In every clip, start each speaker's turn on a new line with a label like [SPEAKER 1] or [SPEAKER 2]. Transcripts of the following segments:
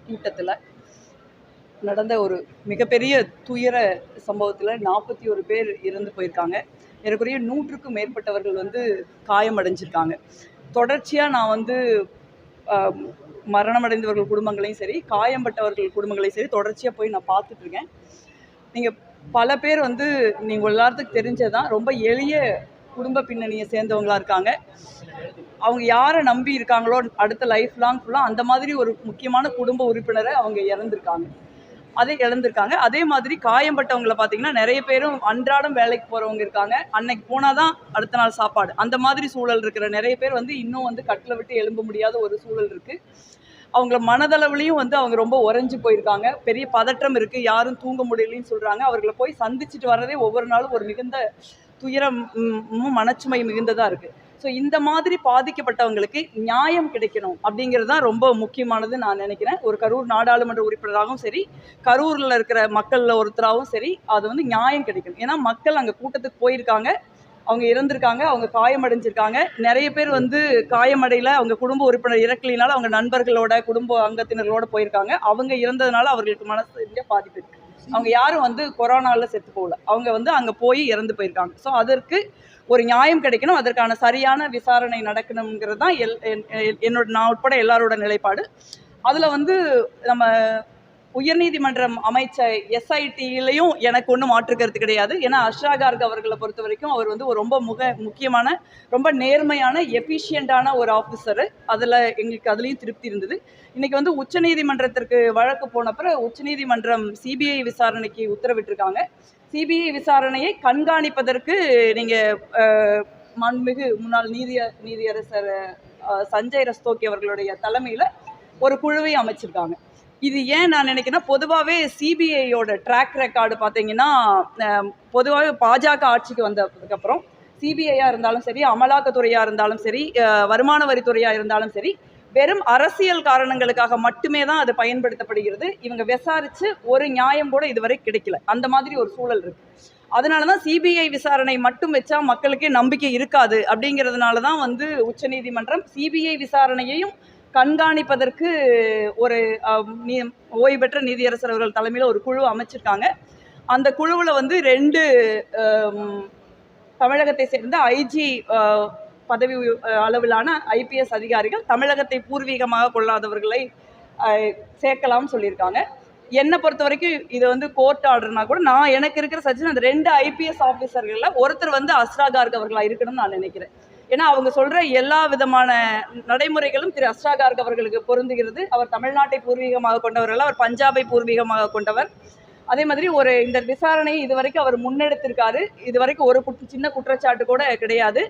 [SPEAKER 1] கூட்டத்தில் நடந்த ஒரு மிகப்பெரிய துயர சம்பவத்தில் 41 பேர் இறந்து போயிருக்காங்க. ஏறக்குறைய 100க்கும் மேற்பட்டவர்கள் காயமடைஞ்சிருக்காங்க. தொடர்ச்சியாக நான் மரணமடைந்தவர்கள் குடும்பங்களையும் சரி, காயம்பட்டவர்கள் குடும்பங்களையும் சரி தொடர்ச்சியாக போய் நான் பார்த்துட்ருக்கேன். நீங்கள் பல பேர் நீங்கள் எல்லாத்துக்கும் தெரிஞ்சதான் ரொம்ப எளிய குடும்ப பின்னணியை சேர்ந்தவங்களாக இருக்காங்க. அவங்க யாரை நம்பி இருக்காங்களோ அடுத்த லைஃப் லாங் ஃபுல்லாக அந்த மாதிரி ஒரு முக்கியமான குடும்ப உறுப்பினரை அவங்க இழந்திருக்காங்க. அதே மாதிரி காயம்பட்டவங்களை பார்த்தீங்கன்னா நிறைய பேரும் அன்றாடம் வேலைக்கு போகிறவங்க இருக்காங்க. அன்னைக்கு போனால் தான் அடுத்த நாள் சாப்பாடு. அந்த மாதிரி சூழல் இருக்கிற நிறைய பேர் இன்னும் கட்டில் விட்டு எழும்ப முடியாத ஒரு சூழல் இருக்குது. அவங்கள மனதளவுலையும் அவங்க ரொம்ப உறைஞ்சி போயிருக்காங்க. பெரிய பதற்றம் இருக்குது, யாரும் தூங்க முடியலன்னு சொல்கிறாங்க. அவர்களை போய் சந்திச்சுட்டு வர்றதே ஒவ்வொரு நாளும் ஒரு மிகுந்த துயரமும் மனச்சுமை மிகுந்ததாக இருக்குது. ஸோ இந்த மாதிரி பாதிக்கப்பட்டவங்களுக்கு நியாயம் கிடைக்கணும் அப்படிங்கிறது தான் ரொம்ப முக்கியமானது நான் நினைக்கிறேன். ஒரு கரூர் நாடாளுமன்ற உறுப்பினராகவும் சரி, கரூரில் இருக்கிற மக்களில் ஒருத்தராகவும் சரி, அது நியாயம் கிடைக்கணும். ஏன்னா மக்கள் அங்கே கூட்டத்துக்கு போயிருக்காங்க, அவங்க இறந்திருக்காங்க, அவங்க காயமடைஞ்சிருக்காங்க. நிறைய பேர் காயமடையில் அவங்க குடும்ப உறுப்பினர் இறக்கலினால அவங்க நண்பர்களோட குடும்ப அங்கத்தினர்களோட போயிருக்காங்க. அவங்க இறந்ததுனால அவர்களுக்கு மனசு பாதிப்பு இருக்குது. அவங்க யாரும் கொரோனாவில் செத்து போகல, அவங்க அங்கே போய் இறந்து போயிருக்காங்க. ஸோ அதற்கு ஒரு நியாயம் கிடைக்கணும், அதற்கான சரியான விசாரணை நடக்கணுங்கிறது தான் நான் உட்பட எல்லாரோட நிலைப்பாடு. அதில் நம்ம உயர்நீதிமன்றம் அமைச்ச SIT-லையும் எனக்கு ஒன்றும் மாற்றுக்கிறது கிடையாது. ஏன்னா அஷ்ரா கார்க் அவர்களை பொறுத்த வரைக்கும் அவர் ஒரு ரொம்ப முக்கியமான, ரொம்ப நேர்மையான, எஃபிஷியண்டான ஒரு ஆஃபீஸரு. எங்களுக்கு அதுலேயும் திருப்தி இருந்தது. இன்றைக்கி உச்சநீதிமன்றத்திற்கு வழக்கு போனப்பறம் உச்சநீதிமன்றம் CBI விசாரணைக்கு உத்தரவிட்டிருக்காங்க. CBI விசாரணையை கண்காணிப்பதற்கு நீங்கள் மாண்புமிகு முன்னாள் நீதியரசர் சஞ்சய் ரஸ்தோகி அவர்களுடைய தலைமையில் ஒரு குழுவை அமைச்சிருக்காங்க. இது ஏன் நான் நினைக்கிறேன்னா, பொதுவாகவே CBI-யோட ட்ராக் ரெக்கார்டு பார்த்தீங்கன்னா, பொதுவாகவே பாஜக ஆட்சிக்கு வந்ததுக்கப்புறம் CBI-யாக இருந்தாலும் சரி, அமலாக்கத்துறையாக இருந்தாலும் சரி, வருமான வரித்துறையாக இருந்தாலும் சரி, வெறும் அரசியல் காரணங்களுக்காக மட்டுமே தான் அது பயன்படுத்தப்படுகிறது. இவங்க விசாரித்து ஒரு நியாயம் கூட இதுவரை கிடைக்கல. அந்த மாதிரி ஒரு சூழல் இருக்குது. அதனால தான் CBI விசாரணை மட்டும் வச்சா மக்களுக்கே நம்பிக்கை இருக்காது. அப்படிங்கிறதுனால தான் உச்சநீதிமன்றம் CBI விசாரணையையும் கண்காணிப்பதற்கு ஒரு ஓய்வு பெற்ற நீதியரசர் அவர்கள் தலைமையில் ஒரு குழு அமைச்சிருக்காங்க. அந்த குழுவில் 2 தமிழகத்தை சேர்ந்த IG பதவி அளவிலான IPS அதிகாரிகள் தமிழகத்தை பூர்வீகமாக கொள்ளாதவர்களை சேர்க்கலாம்னு சொல்லியிருக்காங்க. என்னை பொறுத்த வரைக்கும் இது கோர்ட் ஆர்டர்னா கூட எனக்கு இருக்கிற சஜஷன் அந்த 2 IPS ஆஃபீஸர்களில் ஒருத்தர் அஷ்ரா கார்க் அவர்களாக இருக்கணும்னு நான் நினைக்கிறேன். ஏன்னா அவங்க சொல்கிற எல்லா விதமான நடைமுறைகளும் திரு அஷ்ரா கார்க் அவர்களுக்கு பொருந்துகிறது. அவர் தமிழ்நாட்டை பூர்வீகமாக கொண்டவர் அல்ல, அவர் பஞ்சாபை பூர்வீகமாக கொண்டவர். அதே மாதிரி இந்த விசாரணையை இதுவரைக்கும் அவர் முன்னெடுத்திருக்காரு. இதுவரைக்கும் ஒரு சின்ன குற்றச்சாட்டு கூட கிடையாது.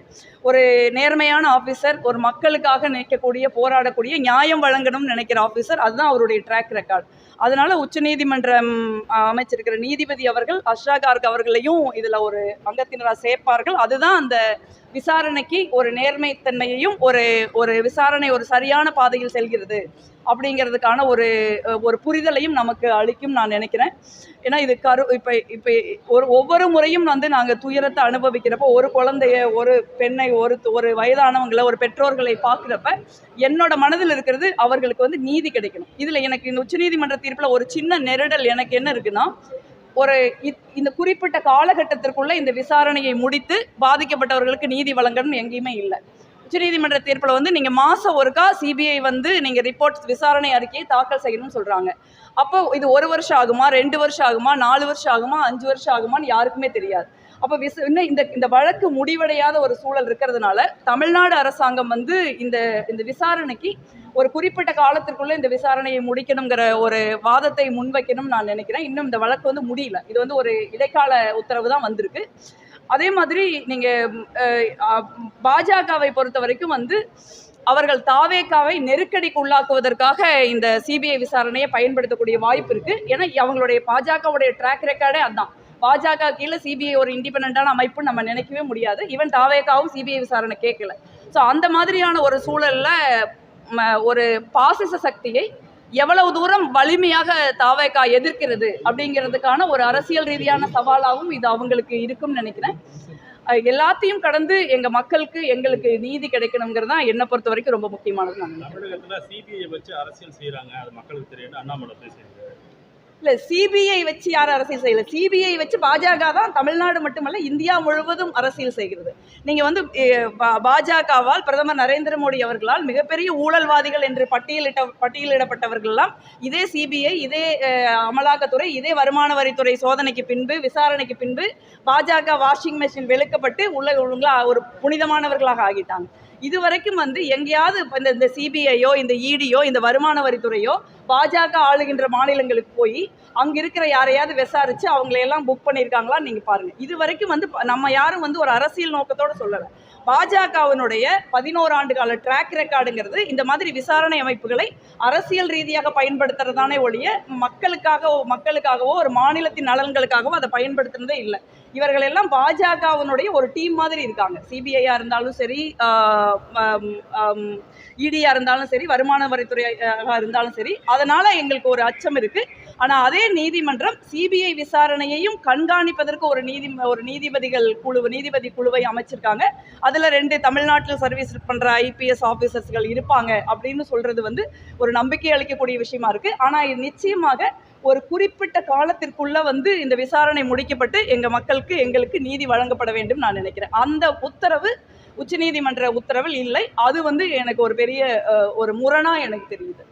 [SPEAKER 1] ஒரு நேர்மையான ஆஃபீஸர், ஒரு மக்களுக்காக நிற்கக்கூடிய, போராடக்கூடிய, நியாயம் வழங்கணும்னு நினைக்கிற ஆஃபீஸர். அதுதான் அவருடைய ட்ராக் ரெக்கார்டு. அதனால உச்சநீதிமன்றம் அமைச்சிருக்கிற நீதிபதி அவர்கள் அஷ்ரா கார்க் அவர்களையும் இதில் ஒரு அங்கத்தினராக சேர்ப்பார்கள். அதுதான் அந்த விசாரணைக்கு ஒரு நேர்மைத்தன்மையையும் ஒரு விசாரணை ஒரு சரியான பாதையில் செல்கிறது அப்படிங்கிறதுக்கான ஒரு புரிதலையும் நமக்கு அளிக்கும் நான் நினைக்கிறேன். ஏன்னா இது இப்போ ஒவ்வொரு முறையும் நாங்கள் துயரத்தை அனுபவிக்கிறப்போ, ஒரு குழந்தைய, ஒரு பெண்ணை, ஒரு வயதானவங்களை, ஒரு பெற்றோர்களை பார்க்குறப்ப என்னோட மனதில் இருக்கிறது அவர்களுக்கு நீதி கிடைக்கணும். இதில் எனக்கு இந்த உச்சநீதிமன்ற தீர்ப்பில் ஒரு சின்ன நெருடல் எனக்கு என்ன இருக்குன்னா, இந்த குறிப்பிட்ட காலகட்டத்திற்குள்ள இந்த விசாரணையை முடித்து பாதிக்கப்பட்டவர்களுக்கு நீதி வழங்கணும் எங்கேயுமே இல்லை. உச்சநீதிமன்ற தீர்ப்பில் நீங்கள் மாதம் ஒருக்கா CBI நீங்கள் ரிப்போர்ட் விசாரணை அறிக்கையை தாக்கல் செய்யணும்னு சொல்கிறாங்க. அப்போ இது 1 வருஷம் ஆகுமா, 2 வருஷம் ஆகுமா, 4 வருஷம் ஆகுமா, 5 வருஷம் ஆகுமான்னு யாருக்குமே தெரியாது. அப்போ இன்னும் இந்த வழக்கு முடிவடையாத ஒரு சூழல் இருக்கிறதுனால தமிழ்நாடு அரசாங்கம் இந்த விசாரணைக்கு ஒரு குறிப்பிட்ட காலத்திற்குள்ள இந்த விசாரணையை முடிக்கணுங்கிற ஒரு வாதத்தை முன்வைக்கணும்னு நான் நினைக்கிறேன். இன்னும் இந்த வழக்கு முடியல. இது ஒரு இடைக்கால உத்தரவு தான் வந்திருக்கு. அதே மாதிரி நீங்கள் பாஜகவை பொறுத்த வரைக்கும் அவர்கள் தாவேகாவை நெருக்கடிக்கு உள்ளாக்குவதற்காக இந்த CBI விசாரணையை பயன்படுத்தக்கூடிய வாய்ப்பு இருக்குது. ஏன்னா அவங்களுடைய பாஜகவுடைய ட்ராக் ரெக்கார்டே அதுதான். பாஜக கீழே CBI ஒரு இண்டிபெண்டான அமைப்பு நம்ம நினைக்கவே முடியாது. ஈவன் தாவேகாவும் CBI விசாரணை கேட்கல. ஸோ அந்த மாதிரியான ஒரு சூழலில் ஒரு பாசிச சக்தியை எவ்வளவு தூரம் வலிமையாக தாவேகா எதிர்க்கிறது அப்படிங்கிறதுக்கான ஒரு அரசியல் ரீதியான சவாலாகவும் இது அவங்களுக்கு இருக்கும்னு நினைக்கிறேன். எல்லாத்தையும் கடந்து எங்கள் மக்களுக்கு எங்களுக்கு நீதி கிடைக்கணுங்கிறது தான் என்னை பொறுத்த வரைக்கும் ரொம்ப முக்கியமானது. நான்
[SPEAKER 2] தமிழகத்தில் சிபிஐ வச்சு அரசியல் செய்கிறாங்க, அது மக்களுக்கு தெரியும், அண்ணாமலை பேசுகிறாங்க.
[SPEAKER 1] இல்லை, சிபிஐ வச்சு யாரும் அரசியல் செய்யலை. சிபிஐ வச்சு பாஜக தான் தமிழ்நாடு மட்டுமல்ல இந்தியா முழுவதும் அரசியல் செய்கிறது. நீங்கள் வந்து பாஜகவால் பிரதமர் நரேந்திர மோடி அவர்களால் மிகப்பெரிய ஊழல்வாதிகள் என்று பட்டியலிடப்பட்டவர்கள்லாம் இதே சிபிஐ, இதே அமலாக்கத்துறை, இதே வருமான வரித்துறை சோதனைக்கு பின்பு, விசாரணைக்கு பின்பு பாஜக வாஷிங் மெஷின் வெளுக்கப்பட்டு உள்ள ஒரு புனிதமானவர்களாக ஆகிட்டாங்க. இதுவரைக்கும் வந்து எங்கேயாவது இந்த சிபிஐயோ, இந்த இடியோ, இந்த வருமான வரித்துறையோ பாஜக ஆளுகின்ற மாநிலங்களுக்கு போய் அங்கே இருக்கிற யாரையாவது விசாரித்து அவங்களையெல்லாம் புக் பண்ணியிருக்காங்களா நீங்கள் பாருங்கள். இது வரைக்கும் வந்து நம்ம யாரும் வந்து ஒரு அரசியல் நோக்கத்தோடு சொல்லலை. பாஜகவினுடைய 11 ஆண்டு கால ட்ராக் ரெக்கார்டுங்கிறது இந்த மாதிரி விசாரணை அமைப்புகளை அரசியல் ரீதியாக பயன்படுத்துறதானே ஒழிய மக்களுக்காகவோ ஒரு மாநிலத்தின் நலன்களுக்காகவோ அதை பயன்படுத்துனதே இல்லை. இவர்கள் எல்லாம் பாஜகவினுடைய ஒரு டீம் மாதிரி இருக்காங்க. சிபிஐயா இருந்தாலும் சரி, இடியா இருந்தாலும் சரி, வருமான வரித்துறையாக இருந்தாலும் சரி. அதனால எங்களுக்கு ஒரு அச்சம் இருக்கு. ஆனால் அதே நீதிமன்றம் சிபிஐ விசாரணையையும் கண்காணிப்பதற்கு ஒரு நீதிபதி குழுவை அமைச்சிருக்காங்க. அதில் 2 தமிழ்நாட்டில் சர்வீஸ் பண்ணுற ஐபிஎஸ் ஆஃபீஸர்ஸ்கள் இருப்பாங்க அப்படின்னு சொல்றது வந்து ஒரு நம்பிக்கை அளிக்கக்கூடிய விஷயமா இருக்கு. ஆனால் இது நிச்சயமாக ஒரு குறிப்பிட்ட காலத்திற்குள்ள வந்து இந்த விசாரணை முடிக்கப்பட்டு எங்களுக்கு நீதி வழங்கப்பட வேண்டும் நான் நினைக்கிறேன். அந்த உத்தரவு உச்சநீதிமன்ற உத்தரவில் இல்லை. அது வந்து எனக்கு ஒரு பெரிய ஒரு முரணா எனக்கு தெரியுது.